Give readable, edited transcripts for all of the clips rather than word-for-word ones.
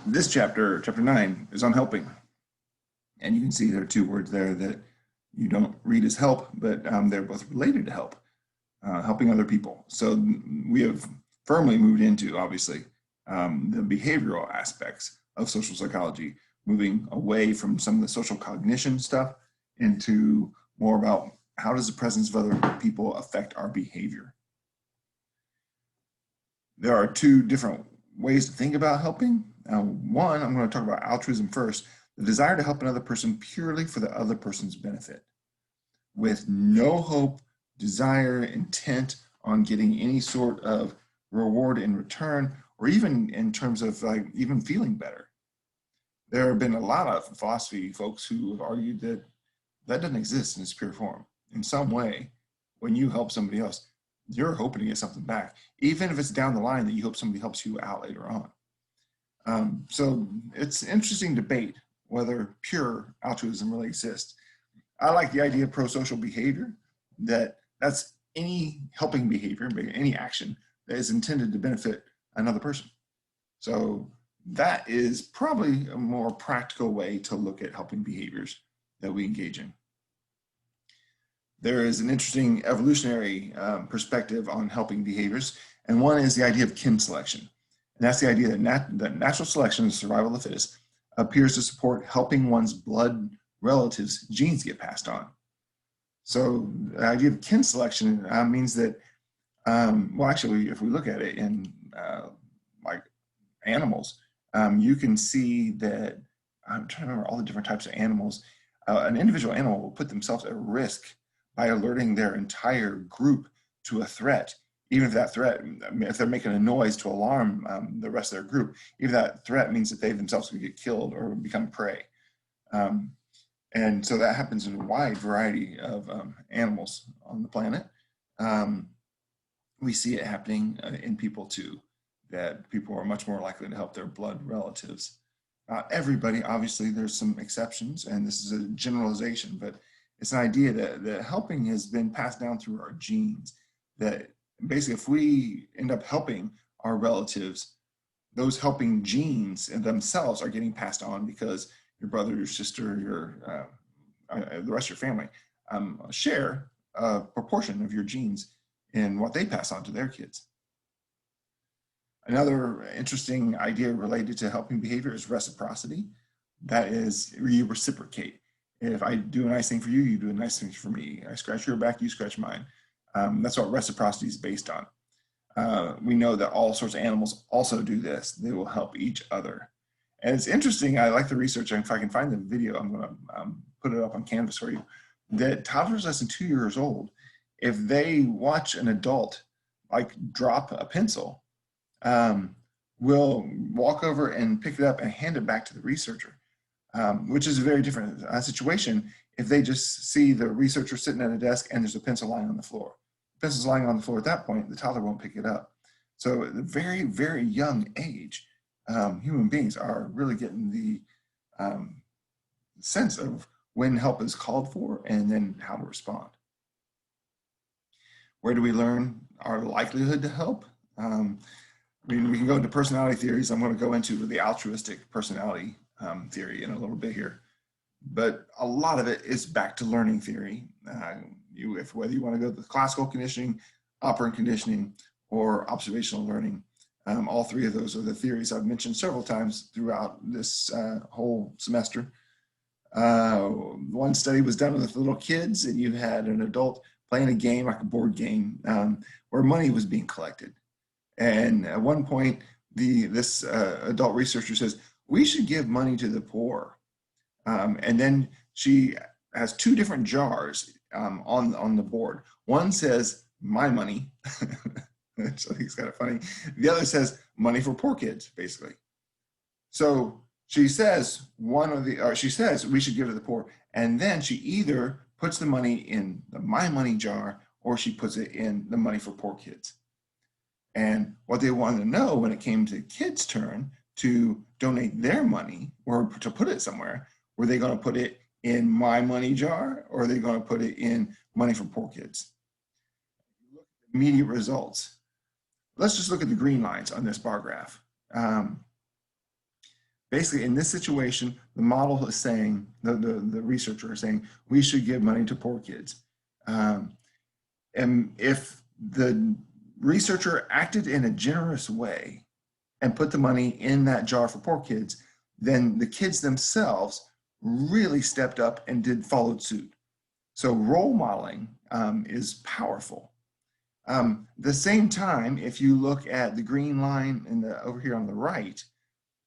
This chapter, chapter 9, is on helping. And you can see there are two words there that you don't read as help, but they're both related to help, helping other people. So we have firmly moved into, obviously, the behavioral aspects of social psychology, moving away from some of the social cognition stuff into more about how does the presence of other people affect our behavior. There are two different ways to think about helping. One, I'm going to talk about altruism first, the desire to help another person purely for the other person's benefit, with no hope, desire, intent on getting any sort of reward in return, or even in terms of like even feeling better. There have been a lot of philosophy folks who have argued that that doesn't exist in its pure form. In some way, when you help somebody else, you're hoping to get something back, even if it's down the line that you hope somebody helps you out later on. So it's an interesting debate whether pure altruism really exists. I like the idea of pro-social behavior, that's any helping behavior, any action that is intended to benefit another person. So that is probably a more practical way to look at helping behaviors that we engage in. There is an interesting evolutionary perspective on helping behaviors, and one is the idea of kin selection. And that's the idea that natural selection, the survival of the fittest, appears to support helping one's blood relatives' genes get passed on. So the idea of kin selection means that, well, actually, if we look at it in like animals, you can see that, I'm trying to remember all the different types of animals, an individual animal will put themselves at risk by alerting their entire group to a threat, even if that threat, if they're making a noise to alarm the rest of their group, even that threat means that they themselves could get killed or become prey. And so that happens in a wide variety of animals on the planet. We see it happening in people too, that people are much more likely to help their blood relatives. Not everybody, obviously, there's some exceptions, and this is a generalization, but it's an idea that helping has been passed down through our genes, that basically if we end up helping our relatives, those helping genes themselves are getting passed on because your brother, your sister, the rest of your family share a proportion of your genes in what they pass on to their kids. Another interesting idea related to helping behavior is reciprocity. That is, you reciprocate. If I do a nice thing for you, you do a nice thing for me. I scratch your back, you scratch mine. That's what reciprocity is based on. We know that all sorts of animals also do this. They will help each other. And it's interesting, I like the research, and if I can find the video, I'm gonna put it up on Canvas for you, that toddlers less than 2 years old, if they watch an adult like drop a pencil, will walk over and pick it up and hand it back to the researcher, which is a very different situation if they just see the researcher sitting at a desk and there's a pencil lying on the floor. The pencil's lying on the floor at that point, the toddler won't pick it up. So at a very, very young age, human beings are really getting the sense of when help is called for and then how to respond. Where do we learn our likelihood to help? I mean, we can go into personality theories. I'm going to go into the altruistic personality theory in a little bit here. But a lot of it is back to learning theory. Whether you want to go to the classical conditioning, operant conditioning, or observational learning, all three of those are the theories I've mentioned several times throughout this whole semester. One study was done with little kids, and you had an adult playing a game, like a board game, where money was being collected. And at one point, this adult researcher says, we should give money to the poor. And then she has two different jars on the board. One says, my money, which I think is kind of funny. The other says, money for poor kids, basically. So she says, she says we should give to the poor. And then she either puts the money in the my money jar or she puts it in the money for poor kids. And what they wanted to know when it came to kids' turn to donate their money or to put it somewhere, were they going to put it in my money jar or are they going to put it in money for poor kids? Look at the immediate results. Let's just look at the green lines on this bar graph. Basically, in this situation, the model is saying, the researcher is saying, we should give money to poor kids. And if the researcher acted in a generous way and put the money in that jar for poor kids, then the kids themselves really stepped up and followed suit. So role modeling is powerful. The same time, if you look at the green line over here on the right,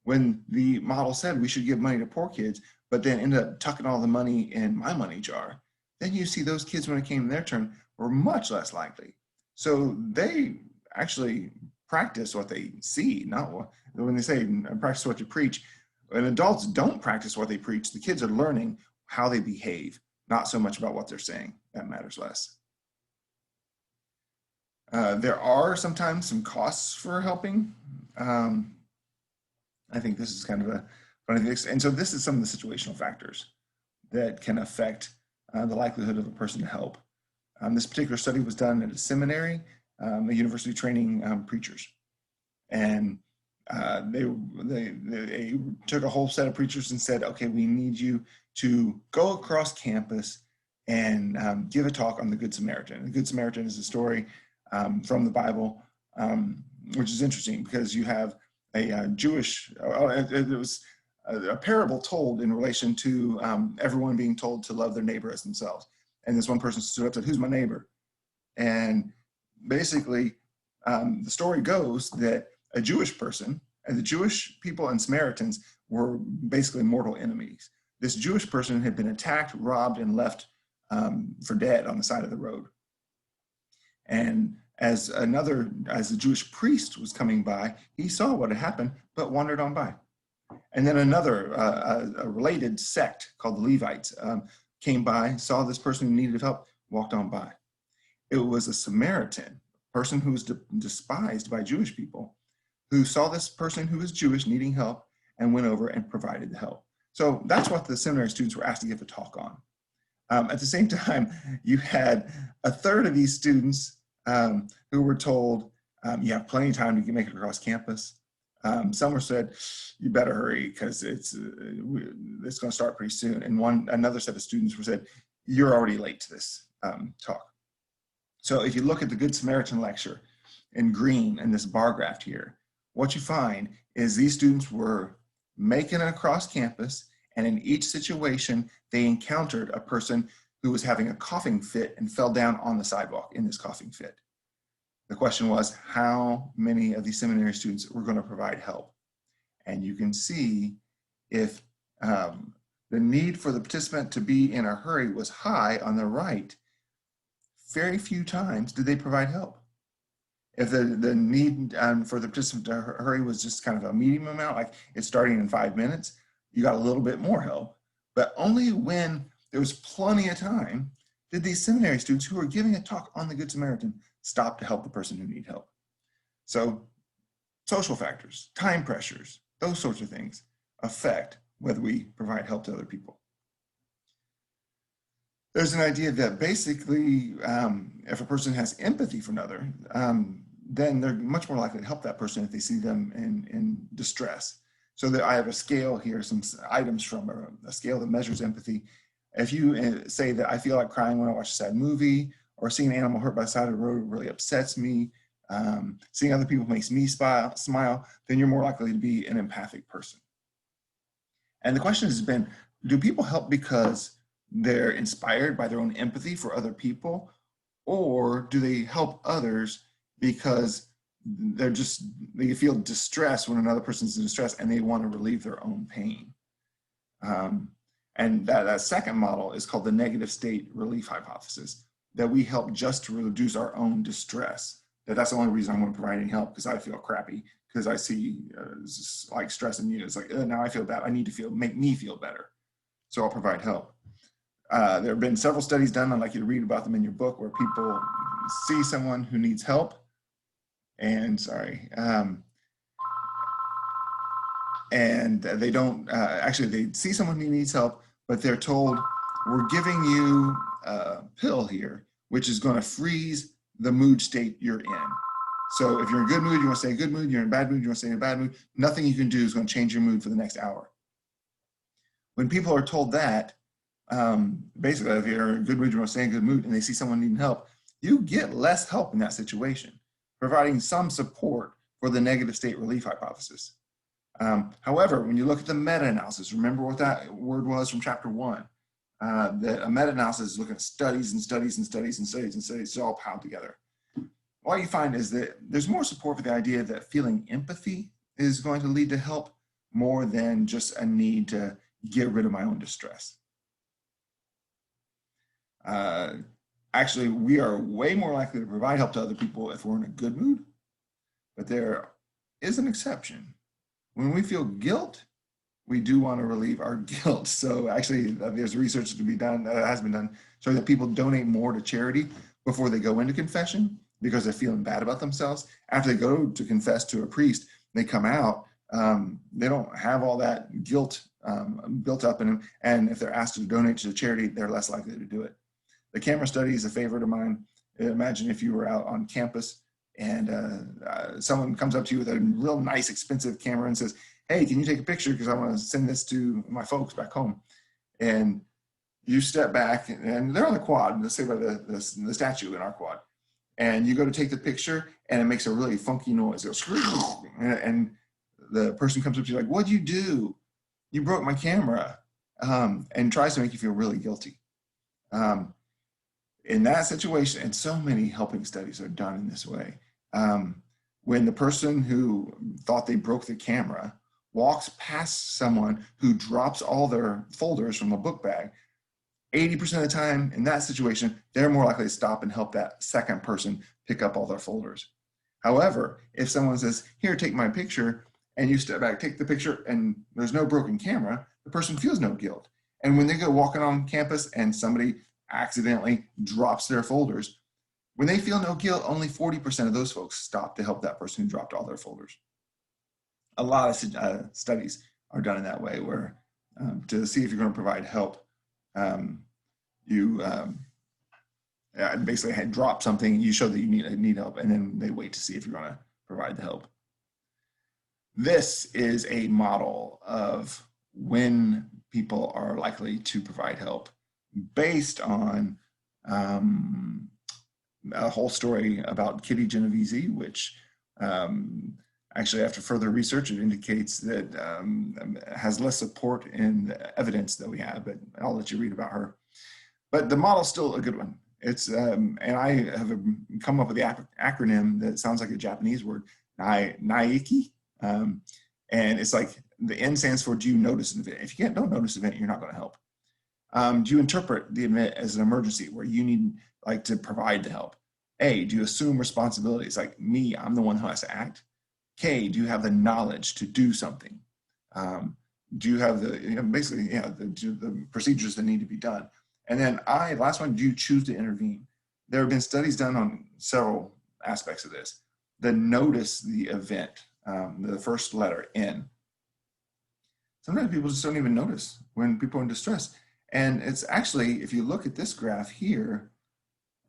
when the model said we should give money to poor kids, but then ended up tucking all the money in my money jar, then you see those kids, when it came to their turn, were much less likely. So they actually practice what they see, not what, when they say practice what you preach. When adults don't practice what they preach, the kids are learning how they behave, not so much about what they're saying. That matters less. There are sometimes some costs for helping. I think this is kind of a funny thing. And so this is some of the situational factors that can affect the likelihood of a person to help. This particular study was done at a seminary, a university training preachers. And they took a whole set of preachers and said, okay, we need you to go across campus and give a talk on the Good Samaritan. The Good Samaritan is a story from the Bible, which is interesting because you have a Jewish, it was a parable told in relation to everyone being told to love their neighbor as themselves. And this one person stood up and said, who's my neighbor? And basically, the story goes that a Jewish person, and the Jewish people and Samaritans were basically mortal enemies. This Jewish person had been attacked, robbed, and left for dead on the side of the road. And as the Jewish priest was coming by, he saw what had happened, but wandered on by. And then another, a related sect called the Levites came by, saw this person who needed help, walked on by. It was a Samaritan, person who was despised by Jewish people, who saw this person who was Jewish needing help and went over and provided the help. So that's what the seminary students were asked to give a talk on. At the same time, you had a third of these students who were told, you have plenty of time to make it across campus. Some were said, you better hurry because it's going to start pretty soon. And another set of students were said, you're already late to this talk. So if you look at the Good Samaritan lecture in green and this bar graph here, what you find is these students were making it across campus, and in each situation, they encountered a person who was having a coughing fit and fell down on the sidewalk in this coughing fit. The question was, how many of these seminary students were going to provide help? And you can see if the need for the participant to be in a hurry was high on the right, very few times did they provide help. If the need for the participant to hurry was just kind of a medium amount, like it's starting in 5 minutes, you got a little bit more help. But only when there was plenty of time did these seminary students who were giving a talk on the Good Samaritan stop to help the person who needed help. So social factors, time pressures, those sorts of things affect whether we provide help to other people. There's an idea that basically, if a person has empathy for another, then they're much more likely to help that person if they see them in distress. So that I have a scale here, some items from a scale that measures empathy. If you say that I feel like crying when I watch a sad movie, or seeing an animal hurt by the side of the road really upsets me, seeing other people makes me smile, then you're more likely to be an empathic person. And the question has been, do people help because they're inspired by their own empathy for other people, or do they help others because they feel distress when another person's in distress and they want to relieve their own pain? And that second model is called the negative state relief hypothesis, that we help just to reduce our own distress. That's the only reason I want to provide any help, because I feel crappy, because I see like stress in you. It's like, now I feel bad. I need to make me feel better. So I'll provide help. There have been several studies done, I'd like you to read about them in your book, where people see someone who needs help and they don't, actually they see someone who needs help, but they're told, we're giving you a pill here, which is going to freeze the mood state you're in. So if you're in a good mood, you want to stay in a good mood. You're in a bad mood, you want to stay in a bad mood. Nothing you can do is going to change your mood for the next hour. When people are told that, basically, if you're in a good mood, you want to stay in a good mood, and they see someone needing help, you get less help in that situation, providing some support for the negative state relief hypothesis. However, when you look at the meta-analysis, remember what that word was from chapter 1, that a meta-analysis is looking at studies and studies and studies and studies and studies, it's all piled together. What you find is that there's more support for the idea that feeling empathy is going to lead to help more than just a need to get rid of my own distress. Actually, we are way more likely to provide help to other people if we're in a good mood, but there is an exception. When we feel guilt, we do want to relieve our guilt. So actually, there's research to be done, that has been done, showing that people donate more to charity before they go into confession because they're feeling bad about themselves. After they go to confess to a priest, they come out, they don't have all that guilt built up in them. And if they're asked to donate to the charity, they're less likely to do it. The camera study is a favorite of mine. Imagine if you were out on campus and someone comes up to you with a real nice, expensive camera and says, hey, can you take a picture because I want to send this to my folks back home. And you step back, and they're on the quad, let's say by the statue in our quad. And you go to take the picture, and it makes a really funky noise. It goes, and the person comes up to you like, what'd you do? You broke my camera, and tries to make you feel really guilty. In that situation, and so many helping studies are done in this way, when the person who thought they broke the camera walks past someone who drops all their folders from a book bag, 80% of the time in that situation, they're more likely to stop and help that second person pick up all their folders. However, if someone says, here, take my picture, and you step back, take the picture, and there's no broken camera, the person feels no guilt. And when they go walking on campus and somebody accidentally drops their folders, when they feel no guilt, only 40% of those folks stop to help that person who dropped all their folders. A lot of studies are done in that way, where to see if you're going to provide help, you basically drop something, you show that you need help, and then they wait to see if you're going to provide the help. This is a model of when people are likely to provide help based on a whole story about Kitty Genovese, which actually, after further research, it indicates that has less support in the evidence that we have, but I'll let you read about her. But the model's still a good one. It's, and I have come up with the acronym that sounds like a Japanese word, NAIKI. And it's like the N stands for, do you notice an event? If you don't notice an event, you're not going to help. Do you interpret the event as an emergency where you need to provide the help? A, do you assume responsibilities? Like me, I'm the one who has to act. K, do you have the knowledge to do something? Do you have the, basically, the procedures that need to be done? And then I, last one, do you choose to intervene? There have been studies done on several aspects of this. The notice the event, the first letter, N. Sometimes people just don't even notice when people are in distress. And it's actually, if you look at this graph here,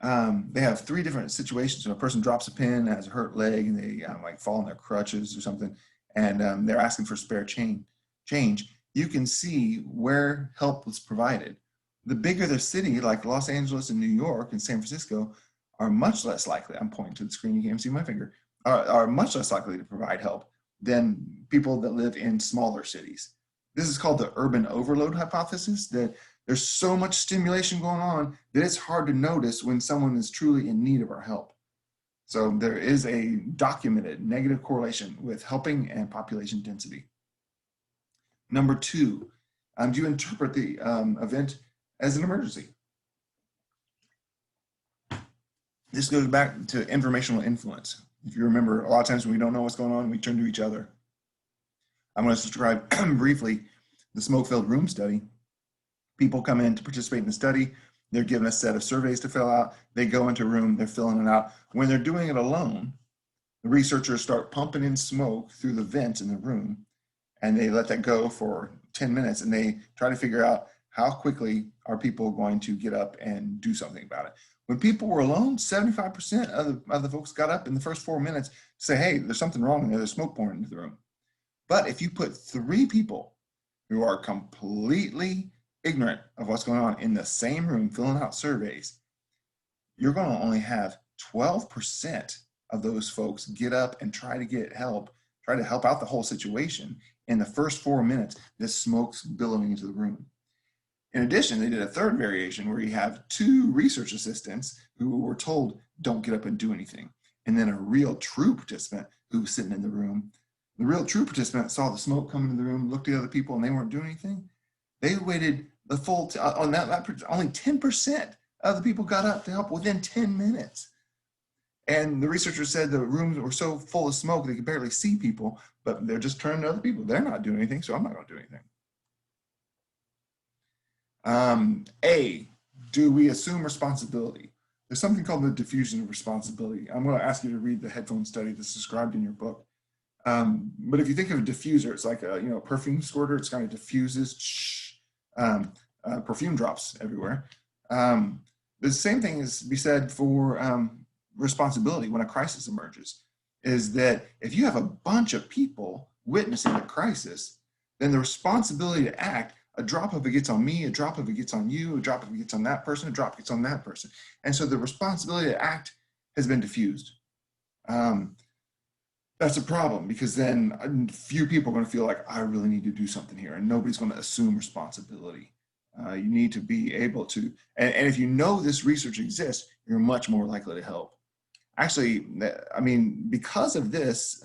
they have 3 different situations. So a person drops a pin, has a hurt leg, and they fall on their crutches or something, and they're asking for spare change. You can see where help was provided. The bigger the city, like Los Angeles and New York and San Francisco, are much less likely, I'm pointing to the screen, you can't see my finger, are much less likely to provide help than people that live in smaller cities. This is called the urban overload hypothesis, that there's so much stimulation going on that it's hard to notice when someone is truly in need of our help. So there is a documented negative correlation with helping and population density. Number 2, do you interpret the event as an emergency? This goes back to informational influence. If you remember, a lot of times when we don't know what's going on, we turn to each other. I'm going to describe briefly the smoke-filled room study. People come in to participate in the study. They're given a set of surveys to fill out. They go into a room, they're filling it out. When they're doing it alone, the researchers start pumping in smoke through the vents in the room, and they let that go for 10 minutes, and they try to figure out how quickly are people going to get up and do something about it. When people were alone, 75% of the folks got up in the first 4 minutes to say, hey, there's something wrong in there, there's smoke pouring into the room. But if you put 3 people who are completely ignorant of what's going on in the same room filling out surveys, you're going to only have 12% of those folks get up and try to get help, try to help out the whole situation in the first 4 minutes. This smoke's billowing into the room. In addition, they did a third variation where you have 2 research assistants who were told, don't get up and do anything. And then a real true participant who was sitting in the room. The real true participant saw the smoke come into the room, looked at other people, and they weren't doing anything. They waited the full, on that only 10% of the people got up to help within 10 minutes. And the researchers said the rooms were so full of smoke they could barely see people, but they're just turning to other people. They're not doing anything, so I'm not going to do anything. A, do we assume responsibility? There's something called the diffusion of responsibility. I'm going to ask you to read the headphone study that's described in your book. But if you think of a diffuser, it's like a perfume squirter. It's kind of diffuses perfume drops everywhere. The same thing is to be said for responsibility when a crisis emerges, is that if you have a bunch of people witnessing a crisis, then the responsibility to act, a drop of it gets on me, a drop of it gets on you, a drop of it gets on that person, a drop gets on that person. And so the responsibility to act has been diffused. That's a problem, because then few people are going to feel like, I really need to do something here, and nobody's going to assume responsibility. You need to be able to, and if you know this research exists, you're much more likely to help. Actually, I mean, because of this,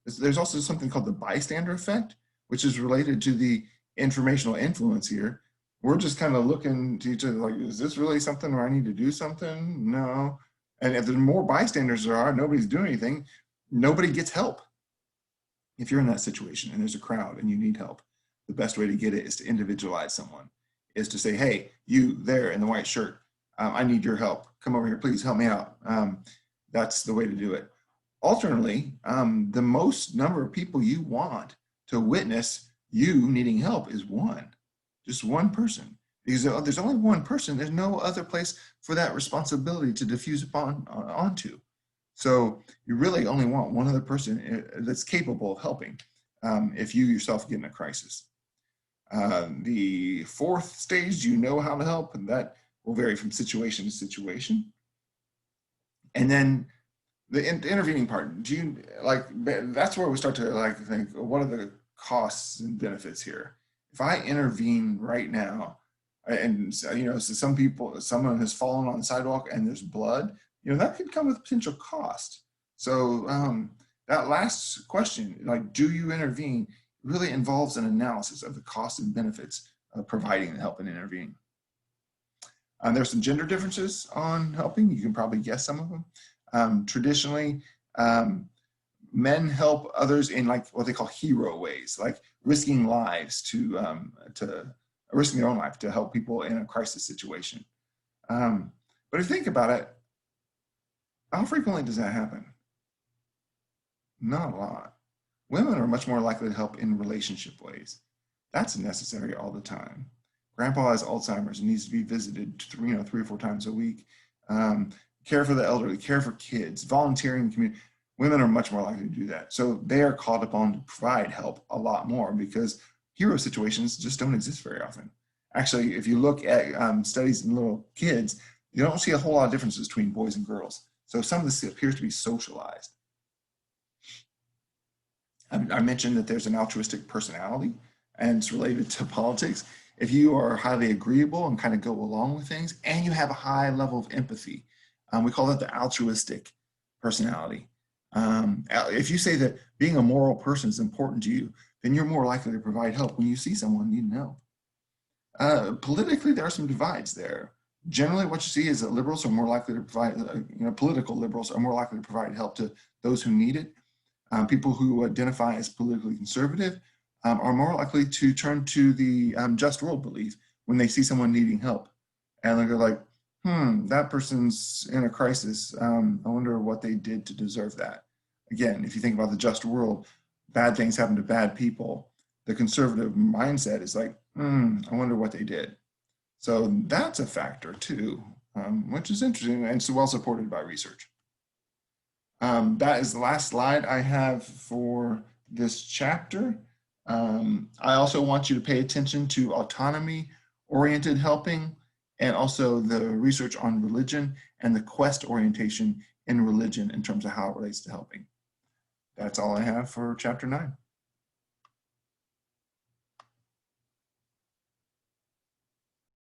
there's also something called the bystander effect, which is related to the informational influence here. We're just kind of looking to each other like, is this really something where I need to do something? No. And if there's more bystanders there are, nobody's doing anything, nobody gets help. If you're in that situation and there's a crowd and you need help, the best way to get it is to individualize someone, is to say, hey, you there in the white shirt, I need your help. Come over here, please help me out. That's the way to do it. Alternately, the most number of people you want to witness you needing help is one, just one person. Because there's only one person, there's no other place for that responsibility to diffuse onto. So you really only want one other person that's capable of helping if you yourself get in a crisis. The fourth stage, do you know how to help? And that will vary from situation to situation. And then the intervening part, do you that's where we start to think, what are the costs and benefits here? If I intervene right now, and so some people, someone has fallen on the sidewalk and there's blood, that could come with potential cost. So that last question, do you intervene, really involves an analysis of the costs and benefits of providing the help and intervening. There's some gender differences on helping. You can probably guess some of them. Traditionally, men help others in what they call hero ways, like risking lives risking their own life to help people in a crisis situation. But if you think about it, how frequently does that happen? Not a lot. Women are much more likely to help in relationship ways. That's necessary all the time. Grandpa has Alzheimer's and needs to be visited 3 or 4 times a week. Care for the elderly, care for kids, volunteering in the community. Women are much more likely to do that. So they are called upon to provide help a lot more, because hero situations just don't exist very often. Actually, if you look at studies in little kids, you don't see a whole lot of differences between boys and girls. So some of this appears to be socialized. I mentioned that there's an altruistic personality, and it's related to politics. If you are highly agreeable and kind of go along with things, and you have a high level of empathy, we call that the altruistic personality. If you say that being a moral person is important to you, then you're more likely to provide help when you see someone needing help. Politically, there are some divides there. Generally, what you see is that liberals are more likely to provide, political liberals are more likely to provide help to those who need it. People who identify as politically conservative are more likely to turn to the just world belief when they see someone needing help. And they go like, that person's in a crisis. I wonder what they did to deserve that. Again, if you think about the just world, bad things happen to bad people. The conservative mindset is like, I wonder what they did. So that's a factor too. which is interesting and it's well supported by research. That is the last slide I have for this chapter. I also want you to pay attention to autonomy-oriented helping and also the research on religion and the quest orientation in religion in terms of how it relates to helping. That's all I have for chapter 9.